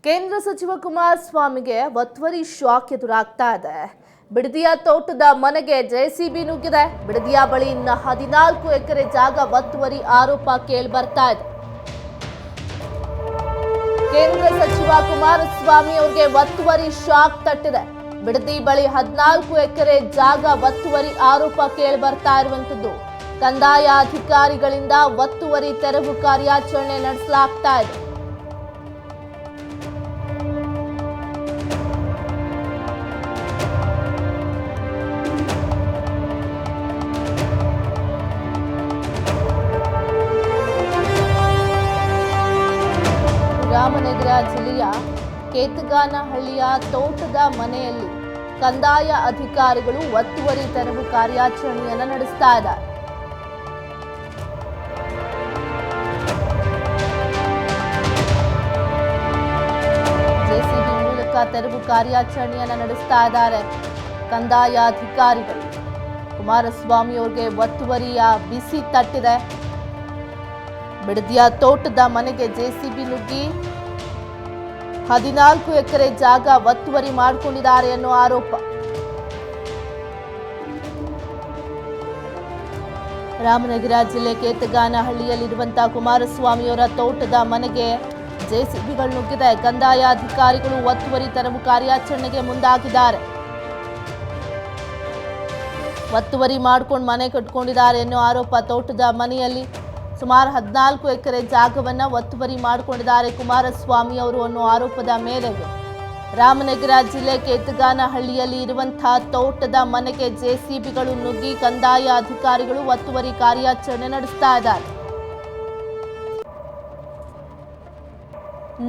ಕೇಂದ್ರ ಸಚಿವ ಕುಮಾರಸ್ವಾಮಿಗೆ ಒತ್ತುವರಿ ಶಾಕ್ ಎದುರಾಗ್ತಾ ಇದೆ. ಬಿಡದಿಯ ತೋಟದ ಮನೆಗೆ ಜೆಸಿಬಿ ನುಗ್ಗಿದೆ. ಬಿಡದಿಯ ಬಳಿ 14 ಎಕರೆ ಜಾಗ ಒತ್ತುವರಿ ಆರೋಪ ಕೇಳಿಬರ್ತಾ ಇದೆ. ಕೇಂದ್ರ ಸಚಿವ ಕುಮಾರಸ್ವಾಮಿ ಅವರಿಗೆ ಒತ್ತುವರಿ ಶಾಕ್ ತಟ್ಟಿದೆ. ಬಿಡದಿ ಬಳಿ 14 ಎಕರೆ ಜಾಗ ಒತ್ತುವರಿ ಆರೋಪ ಕೇಳಿಬರ್ತಾ ಇರುವಂತದ್ದು. ಕಂದಾಯ ಅಧಿಕಾರಿಗಳಿಂದ ಒತ್ತುವರಿ ತೆರವು ಕಾರ್ಯಾಚರಣೆ ನಡೆಸಲಾಗ್ತಾ ಇದೆ. ರಾಮನಗರ ಜಿಲ್ಲೆಯ ಕೇತಗಾನಹಳ್ಳಿಯ ತೋಟದ ಮನೆಯಲ್ಲಿ ಕಂದಾಯ ಅಧಿಕಾರಿಗಳು ಒತ್ತುವರಿ ತೆರವು ಕಾರ್ಯಾಚರಣೆಯನ್ನು ನಡೆಸ್ತಾ ಇದ್ದಾರೆ. ಜೆಸಿಬಿ ಮೂಲಕ ತೆರವು ಕಾರ್ಯಾಚರಣೆಯನ್ನು ನಡೆಸ್ತಾ ಇದ್ದಾರೆ ಕಂದಾಯ ಅಧಿಕಾರಿಗಳು. ಕುಮಾರಸ್ವಾಮಿ ಅವರಿಗೆ ಒತ್ತುವರಿಯ ಬಿಸಿ ತಟ್ಟಿದೆ. ಬಿಡದಿಯ ತೋಟದ ಮನೆಗೆ ಜೆಸಿಬಿ ನುಗ್ಗಿ 14 ಎಕರೆ ಜಾಗ ಒತ್ತುವರಿ ಮಾಡಿಕೊಂಡಿದ್ದಾರೆ ಅನ್ನೋ ಆರೋಪ. ರಾಮನಗರ ಜಿಲ್ಲೆ ಕೇತಗಾನಹಳ್ಳಿಯಲ್ಲಿರುವಂತಹ ಕುಮಾರಸ್ವಾಮಿಯವರ ತೋಟದ ಮನೆಗೆ ಜೆಸಿಬಿಗಳು ನುಗ್ಗಿದೆ. ಕಂದಾಯ ಅಧಿಕಾರಿಗಳು ಒತ್ತುವರಿ ತೆರವು ಕಾರ್ಯಾಚರಣೆಗೆ ಮುಂದಾಗಿದ್ದಾರೆ. ಒತ್ತುವರಿ ಮಾಡ್ಕೊಂಡು ಮನೆ ಕಟ್ಕೊಂಡಿದ್ದಾರೆ ಅನ್ನೋ ಆರೋಪ. ತೋಟದ ಮನೆಯಲ್ಲಿ ಸುಮಾರು 14 ಎಕರೆ ಜಾಗವನ್ನು ಒತ್ತುವರಿ ಮಾಡಿಕೊಂಡಿದ್ದಾರೆ ಕುಮಾರಸ್ವಾಮಿ ಅವರು ಅನ್ನೋ ಆರೋಪದ ಮೇರೆಗೆ ರಾಮನಗರ ಜಿಲ್ಲೆ ಕೇತಗಾನಹಳ್ಳಿಯಲ್ಲಿ ಇರುವಂತಹ ತೋಟದ ಮನೆಗೆ ಜೆಸಿಬಿಗಳು ನುಗ್ಗಿ ಕಂದಾಯ ಅಧಿಕಾರಿಗಳು ಒತ್ತುವರಿ ಕಾರ್ಯಾಚರಣೆ ನಡೆಸ್ತಾ ಇದ್ದಾರೆ.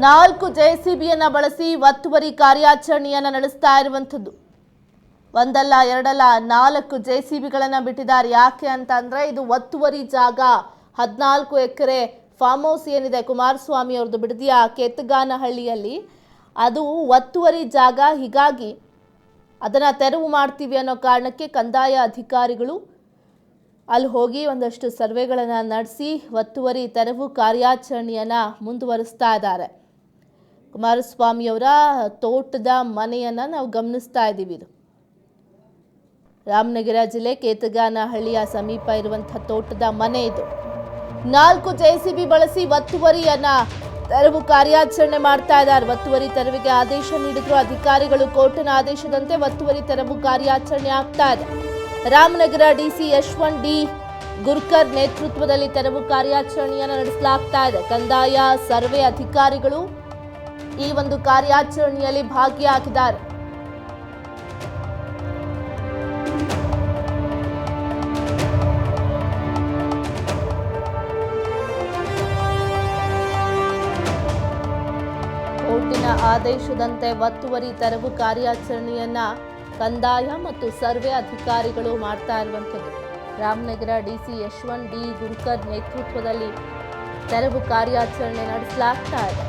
4 ಜೆಸಿಬಿಯನ್ನ ಬಳಸಿ ಒತ್ತುವರಿ ಕಾರ್ಯಾಚರಣೆಯನ್ನ ನಡೆಸ್ತಾ ಇರುವಂಥದ್ದು. ಒಂದಲ್ಲ ಎರಡಲ್ಲ 4 ಜೆಸಿಬಿಗಳನ್ನ ಬಿಟ್ಟಿದ್ದಾರೆ. ಯಾಕೆ ಅಂತಂದ್ರೆ ಇದು ಒತ್ತುವರಿ ಜಾಗ. 14 ಎಕರೆ ಫಾರ್ಮ್ ಹೌಸ್ ಏನಿದೆ ಕುಮಾರಸ್ವಾಮಿ ಅವ್ರದ್ದು ಬಿಡದಿಯ ಕೇತಗಾನಹಳ್ಳಿಯಲ್ಲಿ, ಅದು ಒತ್ತುವರಿ ಜಾಗ. ಹೀಗಾಗಿ ಅದನ್ನು ತೆರವು ಮಾಡ್ತೀವಿ ಅನ್ನೋ ಕಾರಣಕ್ಕೆ ಕಂದಾಯ ಅಧಿಕಾರಿಗಳು ಅಲ್ಲಿ ಹೋಗಿ ಒಂದಷ್ಟು ಸರ್ವೆಗಳನ್ನು ನಡೆಸಿ ಒತ್ತುವರಿ ತೆರವು ಕಾರ್ಯಾಚರಣೆಯನ್ನು ಮುಂದುವರಿಸ್ತಾ ಇದ್ದಾರೆ. ಕುಮಾರಸ್ವಾಮಿಯವರ ತೋಟದ ಮನೆಯನ್ನು ನಾವು ಗಮನಿಸ್ತಾ ಇದ್ದೀವಿ. ಇದು ರಾಮನಗರ ಜಿಲ್ಲೆ ಕೇತಗಾನಹಳ್ಳಿಯ ಸಮೀಪ ಇರುವಂತಹ ತೋಟದ ಮನೆ ಇದು. 4 ಜೆಸಿಬಿ ಬಳಸಿ ಒತ್ತುವರಿಯನ್ನ ತೆರವು ಕಾರ್ಯಾಚರಣೆ ಮಾಡ್ತಾ ಇದ್ದಾರೆ. ಒತ್ತುವರಿ ತೆರವಿಗೆ ಆದೇಶ ನೀಡಿದ್ರು ಅಧಿಕಾರಿಗಳು. ಕೋರ್ಟಿನ ಆದೇಶದಂತೆ ಒತ್ತುವರಿ ತೆರವು ಕಾರ್ಯಾಚರಣೆ ಆಗ್ತಾ ಇದೆ. ರಾಮನಗರ ಡಿಸಿ ಯಶವಂತ್ ಡಿ ಗುರ್ಕರ್ ನೇತೃತ್ವದಲ್ಲಿ ತೆರವು ಕಾರ್ಯಾಚರಣೆಯನ್ನು ನಡೆಸಲಾಗ್ತಾ ಇದೆ. ಕಂದಾಯ ಸರ್ವೆ ಅಧಿಕಾರಿಗಳು ಈ ಒಂದು ಕಾರ್ಯಾಚರಣೆಯಲ್ಲಿ ಭಾಗಿಯಾಗಿದ್ದಾರೆ. ಕೋರ್ಟಿನ ಆದೇಶದಂತೆ ಒತ್ತುವರಿ ತೆರವು ಕಾರ್ಯಾಚರಣೆಯನ್ನ ಕಂದಾಯ ಮತ್ತು ಸರ್ವೆ ಅಧಿಕಾರಿಗಳು ಮಾಡ್ತಾ ಇರುವಂಥದ್ದು. ರಾಮನಗರ ಡಿಸಿ ಯಶವಂತ್ ಡಿ ಗುರ್ಕರ್ ನೇತೃತ್ವದಲ್ಲಿ ತೆರವು ಕಾರ್ಯಾಚರಣೆ ನಡೆಸಲಾಗ್ತಾ ಇದೆ.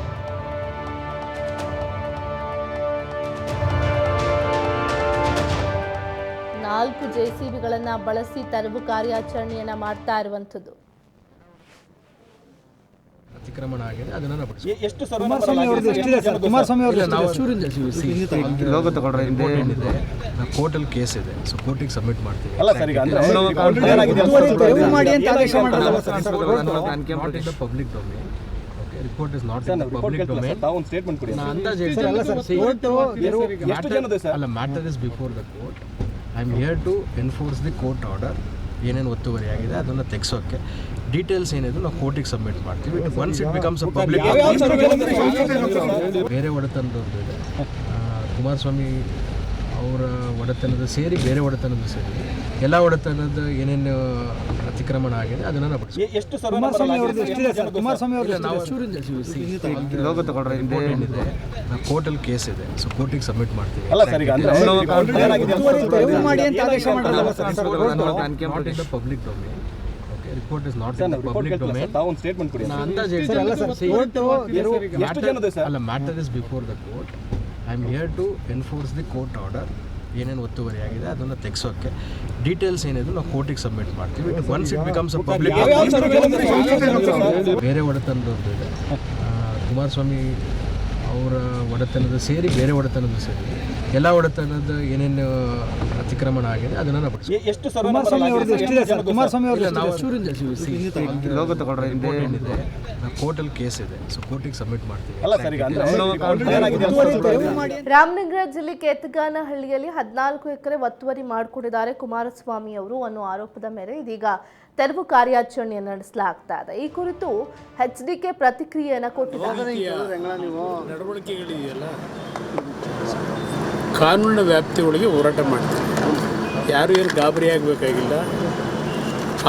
ನಾಲ್ಕು ಜೆಸಿಬಿಗಳನ್ನ ಬಳಸಿ ತೆರವು ಕಾರ್ಯಾಚರಣೆಯನ್ನ ಮಾಡ್ತಾ ಇರುವಂಥದ್ದು. ಅತಿಕ್ರಮಣ ಆಗಿದೆ. ಅದನ್ನ ಎಷ್ಟು ಕುಮಾರಸ್ವಾಮಿ ಕೋರ್ಟಲ್ಲಿ ಕೇಸ್ ಇದೆ. ಸೊ ಕೋರ್ಟಿಗೆ ಸಬ್ಮಿಟ್ ಮಾಡ್ತೀವಿ. Public domain. Report is not in the public domain. Matter is before the court. I am here to enforce the court order. ಏನೇನು ಒತ್ತುವರಿ ಆಗಿದೆ ಅದನ್ನು ತೆಗೆಸೋಕ್ಕೆ ಡೀಟೇಲ್ಸ್ ಏನಿದೆ ನಾವು ಕೋರ್ಟಿಗೆ ಸಬ್ಮಿಟ್ ಮಾಡ್ತೀವಿ. Once it becomes a public. ಬೇರೆ ಒಡೆತನದವ್ರದ್ದು ಇದೆ. ಕುಮಾರಸ್ವಾಮಿ ಅವರ ಒಡೆತನದ ಸೇರಿ ಬೇರೆ ಒಡೆತನದ ಸೇರಿ ಎಲ್ಲ ಒಡೆತನದ ಏನೇನು ಅತಿಕ್ರಮಣ ಆಗಿದೆ ಅದನ್ನು ನಾವು ಕೋರ್ಟಲ್ಲಿ ಕೇಸ್ ಇದೆ. ಸೊ ಕೋರ್ಟಿಗೆ ಸಬ್ಮಿಟ್ ಮಾಡ್ತೀವಿ. Public domain. Report is not in the public domain. Matter is before the court. I am here to enforce the court order. ಏನೇನು ಒತ್ತುವರಿ ಆಗಿದೆ ಅದನ್ನು ತೆಗೆಸೋಕ್ಕೆ ಡೀಟೇಲ್ಸ್ ಏನಿದೆ ನಾವು ಕೋರ್ಟಿಗೆ ಸಬ್ಮಿಟ್ ಮಾಡ್ತೀವಿ. Once it becomes a public. ಬೇರೆ ಒಡೆತನದವ್ರದ್ದು ಇದೆ. ಕುಮಾರಸ್ವಾಮಿ ಅವರ ಒಡೆತನದ ಸೇರಿ ಬೇರೆ ಒಡೆತನದ ಸೇರಿ ಎಲ್ಲ ಒಡೆತನದ ಏನೇನು ಅತಿಕ್ರಮಣ ಆಗಿದೆ ಅದನ್ನು ನಾವು ಬಿಡಿಸ್ತೀವಿ. ಎಷ್ಟು ಕುಮಾರಸ್ವಾಮಿ ಅವ್ರದ್ದು ಎಷ್ಟಿದೆ ಸರ್? ಕುಮಾರಸ್ವಾಮಿ ಅವ್ರದ್ದು ನಾವು ಕೋರ್ಟಲ್ಲಿ ಕೇಸ್ ಇದೆ, ಸೊ ಕೋರ್ಟಿಗೆ ಸಬ್ಮಿಟ್ ಮಾಡ್ತೀವಿ. ರಾಮನಗರ ಜಿಲ್ಲೆ ಕೇತಗಾನಹಳ್ಳಿಯಲ್ಲಿ 14 ಎಕರೆ ಒತ್ತುವರಿ ಮಾಡಿಕೊಂಡಿದ್ದಾರೆ ಕುಮಾರಸ್ವಾಮಿ ಅವರು ಅನ್ನೋ ಆರೋಪದ ಮೇಲೆ ಇದೀಗ ತೆರವು ಕಾರ್ಯಾಚರಣೆಯನ್ನು ನಡೆಸಲಾಗ್ತಾ ಇದೆ. ಈ ಕುರಿತು HDK ಪ್ರತಿಕ್ರಿಯೆಯನ್ನು ಕೊಟ್ಟಿದ್ದಾರೆ. ನಡವಳಿಕೆಗಳಿದೆಯಲ್ಲ, ಕಾನೂನಿನ ವ್ಯಾಪ್ತಿಯೊಳಗೆ ಹೋರಾಟ ಮಾಡ್ತೀವಿ. ಯಾರು ಏನು ಗಾಬರಿ ಆಗಬೇಕಾಗಿಲ್ಲ.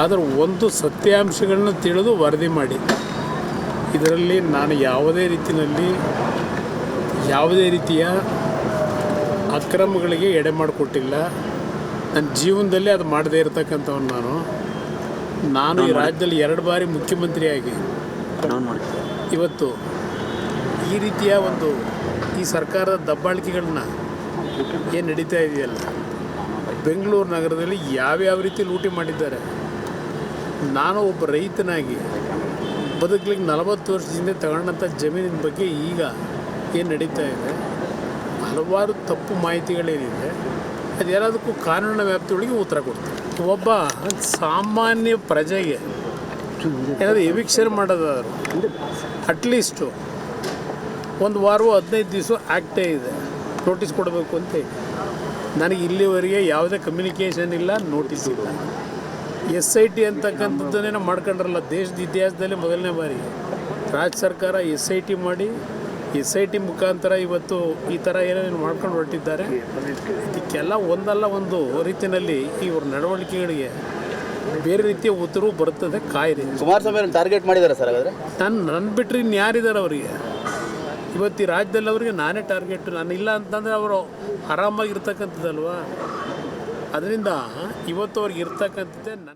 ಆದರೆ ಒಂದು ಸತ್ಯಾಂಶಗಳನ್ನ ತಿಳಿದು ವರದಿ ಮಾಡಿ. ಇದರಲ್ಲಿ ನಾನು ಯಾವುದೇ ರೀತಿಯ ಅಕ್ರಮಗಳಿಗೆ ಎಡೆ ಮಾಡಿಕೊಟ್ಟಿಲ್ಲ. ನನ್ನ ಜೀವನದಲ್ಲಿ ಅದು ಮಾಡದೇ ಇರತಕ್ಕಂಥವ್ನು ನಾನು ಈ ರಾಜ್ಯದಲ್ಲಿ 2 ಬಾರಿ ಮುಖ್ಯಮಂತ್ರಿಯಾಗಿ ಇವತ್ತು ಈ ರೀತಿಯ ಈ ಸರ್ಕಾರದ ದಬ್ಬಾಳಿಕೆಗಳನ್ನ ಏನು ನಡೀತಾ ಇದೆಯಲ್ಲ, ಬೆಂಗಳೂರು ನಗರದಲ್ಲಿ ಯಾವ್ಯಾವ ರೀತಿ ಲೂಟಿ ಮಾಡಿದ್ದಾರೆ. ನಾನು ಒಬ್ಬ ರೈತನಾಗಿ ಬದುಕಲಿಕ್ಕೆ 40 ವರ್ಷದಿಂದ ತಗೊಂಡಂಥ ಜಮೀನಿನ ಬಗ್ಗೆ ಈಗ ಏನು ನಡೀತಾ ಇದೆ, ಹಲವಾರು ತಪ್ಪು ಮಾಹಿತಿಗಳೇನಿದೆ, ಅದೆಲ್ಲದಕ್ಕೂ ಕಾನೂನಿನ ವ್ಯಾಪ್ತಿಯೊಳಗೆ ಉತ್ತರ ಕೊಡ್ತಾರೆ. ಒಬ್ಬ ಸಾಮಾನ್ಯ ಪ್ರಜೆಗೆ ಏನಾದರೂ ಎವಿಕ್ಷನ್ ಮಾಡೋದಾದ್ರು ಅಟ್ಲೀಸ್ಟು 1 ವಾರವೋ 15 ದಿವಸ ಆಗ್ತೇ ಇದೆ, ನೋಟಿಸ್ ಕೊಡಬೇಕು ಅಂತ ಹೇಳಿ. ನನಗೆ ಇಲ್ಲಿವರೆಗೆ ಯಾವುದೇ ಕಮ್ಯುನಿಕೇಷನ್ ಇಲ್ಲ, ನೋಟಿಸ್ ಇಲ್ಲ. SIT ಅಂತಕ್ಕಂಥದ್ದನ್ನೇ ಮಾಡ್ಕೊಂಡ್ರಲ್ಲ, ದೇಶದ ಇತಿಹಾಸದಲ್ಲಿ ಮೊದಲನೇ ಬಾರಿ ರಾಜ್ಯ ಸರ್ಕಾರ SIT ಮಾಡಿ SIT ಮುಖಾಂತರ ಇವತ್ತು ಈ ಥರ ಏನೇನು ಮಾಡ್ಕೊಂಡು ಹೊರಟಿದ್ದಾರೆ. ಇದಕ್ಕೆಲ್ಲ ಒಂದಲ್ಲ ಒಂದು ರೀತಿಯಲ್ಲಿ ಇವ್ರ ನಡವಳಿಕೆಗಳಿಗೆ ಬೇರೆ ರೀತಿಯ ಉತ್ತರವು ಬರ್ತದೆ. ಕಾಯಿದೆ ಕುಮಾರಸ್ವಾಮಿ ಟಾರ್ಗೆಟ್ ಮಾಡಿದ್ದಾರೆ ಸರ್. ಹಾಗಾದರೆ ನನ್ನ ಬಿಟ್ಟರೆ ಇನ್ಯಾರಿದ್ದಾರೆ ಅವರಿಗೆ? ಇವತ್ತು ಈ ರಾಜ್ಯದಲ್ಲಿ ಅವರಿಗೆ ನಾನೇ ಟಾರ್ಗೆಟ್. ನಾನು ಇಲ್ಲ ಅಂತಂದರೆ ಅವರು ಆರಾಮಾಗಿರ್ತಕ್ಕಂಥದ್ದಲ್ವ. ಅದರಿಂದ ಇವತ್ತು ಅವ್ರಿಗೆ ಇರ್ತಕ್ಕಂಥದ್ದೇ ನನ್ನ